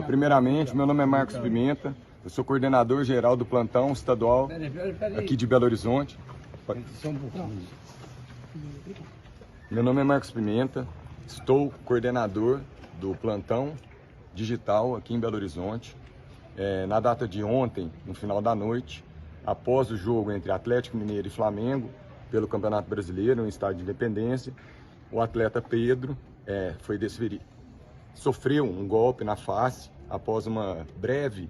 Primeiramente, meu nome é Marcos Pimenta, eu sou coordenador geral do plantão estadual aqui de Belo Horizonte. Meu nome é Marcos Pimenta, estou coordenador do plantão digital aqui em Belo Horizonte. Na data de ontem, no final da noite, após o jogo entre Atlético Mineiro e Flamengo, pelo Campeonato Brasileiro, no estádio de Independência, o atleta Pedro foi desferido. Sofreu um golpe na face. Após uma breve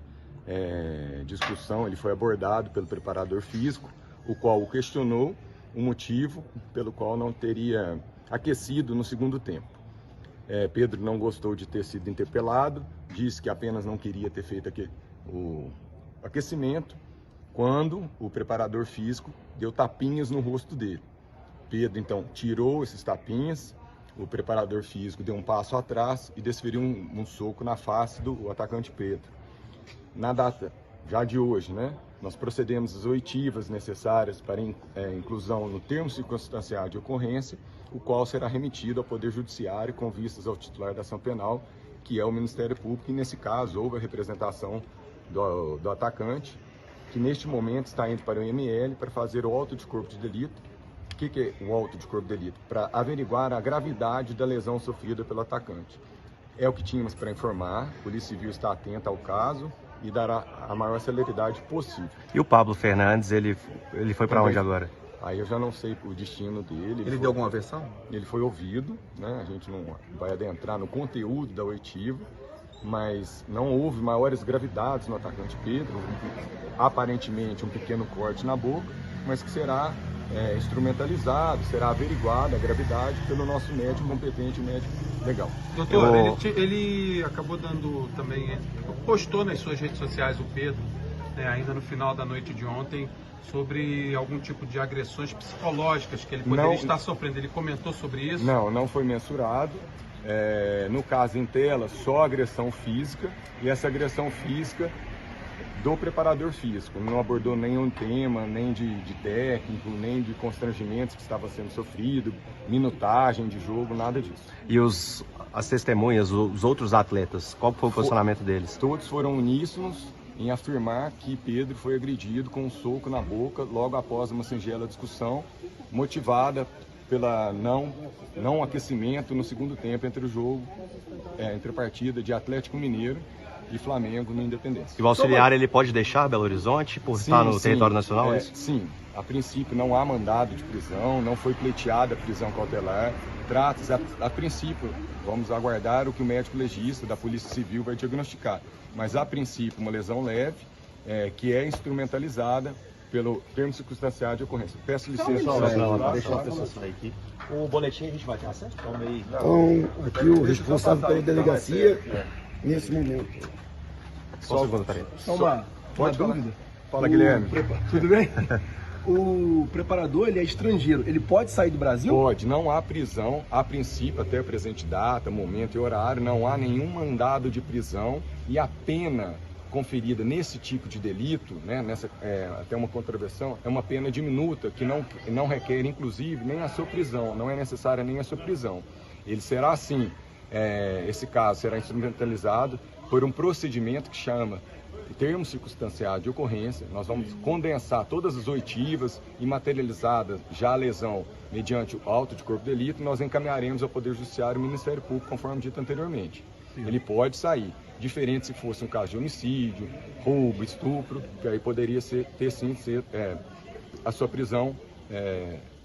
discussão, ele foi abordado pelo preparador físico, o qual o questionou o motivo pelo qual não teria aquecido no segundo tempo. Pedro não gostou de ter sido interpelado, disse que apenas não queria ter feito o aquecimento, quando o preparador físico deu tapinhas no rosto dele. Pedro então tirou esses tapinhas, o preparador físico deu um passo atrás e desferiu um soco na face do atacante Pedro. Na data já de hoje, nós procedemos às oitivas necessárias para inclusão no termo circunstanciado de ocorrência, o qual será remetido ao Poder Judiciário com vistas ao titular da ação penal, que é o Ministério Público, e nesse caso houve a representação do atacante, que neste momento está indo para o IML para fazer o auto de corpo de delito. O que é o auto de corpo de delito? Para averiguar a gravidade da lesão sofrida pelo atacante. É o que tínhamos para informar, a Polícia Civil está atenta ao caso e dará a maior celeridade possível. E o Pablo Fernandes, ele foi para onde agora? Aí eu já não sei o destino dele. Ele deu alguma versão? Ele foi ouvido, a gente não vai adentrar no conteúdo da oitiva, mas não houve maiores gravidades no atacante Pedro, aparentemente um pequeno corte na boca, mas que será instrumentalizado, será averiguada a gravidade pelo nosso médico competente, médico legal. Doutor, ele acabou dando também, postou nas suas redes sociais o Pedro, ainda no final da noite de ontem, sobre algum tipo de agressões psicológicas que ele poderia estar sofrendo. Ele comentou sobre isso? Não foi mensurado. No caso em tela, só agressão física, e essa agressão física do preparador físico. Não abordou nenhum tema, nem de técnico, nem de constrangimentos que estava sendo sofrido, minutagem de jogo, nada disso. E as testemunhas, os outros atletas, qual foi o posicionamento deles? Todos foram uníssonos em afirmar que Pedro foi agredido com um soco na boca logo após uma singela discussão, motivada pela não aquecimento no segundo tempo entre o jogo, entre a partida de Atlético Mineiro e Flamengo no Independência. E o auxiliar, ele pode deixar Belo Horizonte por estar no território nacional? Sim, a princípio não há mandado de prisão, não foi pleiteada a prisão cautelar. Trata-se, a princípio, vamos aguardar o que o médico legista da Polícia Civil vai diagnosticar, mas a princípio uma lesão leve, que é instrumentalizada pelo termo circunstanciado de ocorrência. Peço licença. Deixa a pessoa sair aqui. O boletim a gente vai ter acesso? Então, aqui o responsável pela delegacia, nesse momento. Só um segundo, peraí. Só uma dúvida. Fala, Guilherme. Tudo bem? O preparador, ele é estrangeiro, ele pode sair do Brasil? Pode, não há prisão, a princípio, até a presente data, momento e horário, não há nenhum mandado de prisão, e a pena conferida nesse tipo de delito, até uma contravenção, é uma pena diminuta, que não requer, inclusive, nem a sua prisão, não é necessária nem a sua prisão. Ele será assim, esse caso será instrumentalizado por um procedimento que chama termo circunstanciado de ocorrência. Nós vamos condensar todas as oitivas e materializada já a lesão mediante o auto de corpo de delito, nós encaminharemos ao Poder Judiciário e ao Ministério Público, conforme dito anteriormente. Ele pode sair, diferente se fosse um caso de homicídio, roubo, estupro, que aí poderia ter sim a sua prisão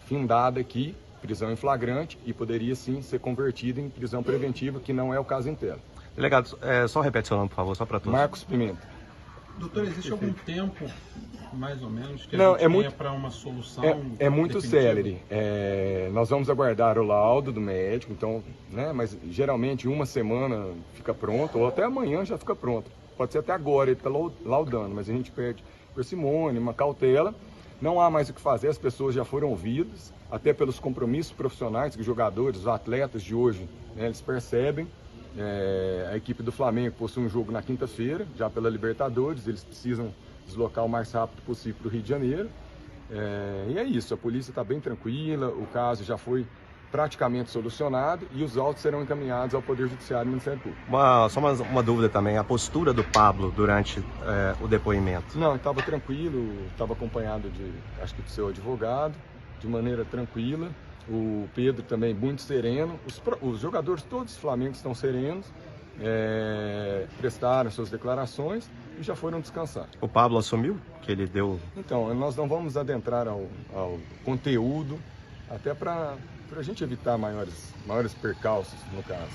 findada aqui, prisão em flagrante, e poderia sim ser convertida em prisão preventiva, que não é o caso em tela. Delegado, só repete seu nome, por favor, só para todos. Marcos Pimenta. Doutor, existe algum tempo, mais ou menos, que não, a gente tenha para uma solução É muito definitiva? célere. Nós vamos aguardar o laudo do médico, então, mas geralmente uma semana fica pronto, ou até amanhã já fica pronto. Pode ser até agora, ele está laudando, mas a gente pede parcimônia, uma cautela. Não há mais o que fazer, as pessoas já foram ouvidas, até pelos compromissos profissionais que os jogadores, os atletas de hoje, eles percebem. A equipe do Flamengo possui um jogo na quinta-feira, já pela Libertadores, eles precisam deslocar o mais rápido possível para o Rio de Janeiro. E é isso, a polícia está bem tranquila, o caso já foi praticamente solucionado e os autos serão encaminhados ao Poder Judiciário e ao Ministério Público. Só uma dúvida também, a postura do Pablo durante o depoimento? Não, estava tranquilo, estava acompanhado acho que do seu advogado, de maneira tranquila. O Pedro também muito sereno, os jogadores todos do Flamengo estão serenos, prestaram suas declarações e já foram descansar. O Pablo assumiu que ele deu... Então, nós não vamos adentrar ao conteúdo, até para a gente evitar maiores percalços no caso.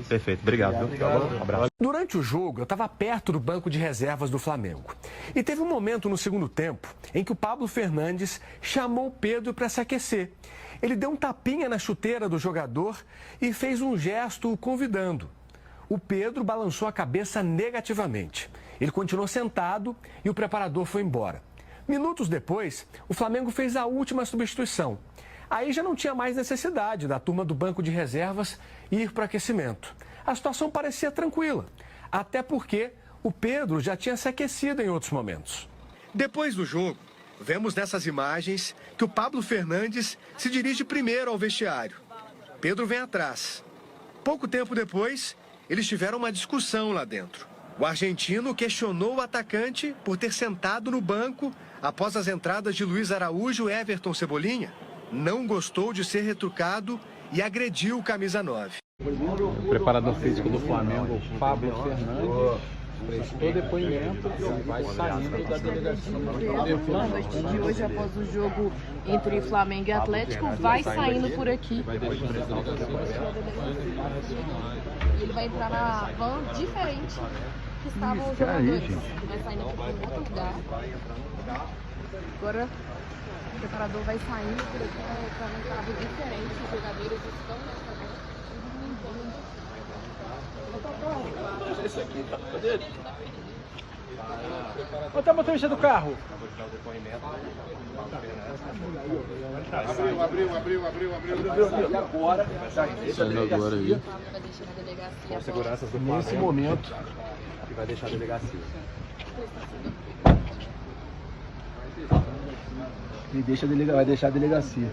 Perfeito, obrigado. Tá bom? Abraço. Durante o jogo, eu estava perto do banco de reservas do Flamengo. E teve um momento no segundo tempo em que o Pablo Fernandes chamou o Pedro para se aquecer. Ele deu um tapinha na chuteira do jogador e fez um gesto o convidando. O Pedro balançou a cabeça negativamente. Ele continuou sentado e o preparador foi embora. Minutos depois, o Flamengo fez a última substituição. Aí já não tinha mais necessidade da turma do banco de reservas ir para o aquecimento. A situação parecia tranquila, até porque o Pedro já tinha se aquecido em outros momentos. Depois do jogo, vemos nessas imagens que o Pablo Fernandes se dirige primeiro ao vestiário. Pedro vem atrás. Pouco tempo depois, eles tiveram uma discussão lá dentro. O argentino questionou o atacante por ter sentado no banco após as entradas de Luiz Araújo e Everton Cebolinha. Não gostou de ser retrucado e agrediu o camisa 9. O preparador físico do Flamengo, Pablo Fernandes, prestou depoimento e vai saindo da delegacia. Na noite de hoje, após o jogo entre Flamengo e Atlético, vai saindo por aqui. Ele vai entrar na van diferente que estavam os jogadores. Vai saindo por outro lugar. Agora o preparador vai saindo por aqui, vai entrar num carro diferente. Os jogadores estão nessa van. Esse aqui, cadê ele? Onde tá o motorista do carro? Abriu. Agora. Saindo agora aí. Com seguranças do Nesse momento. E vai deixar a delegacia. Vai deixar a delegacia.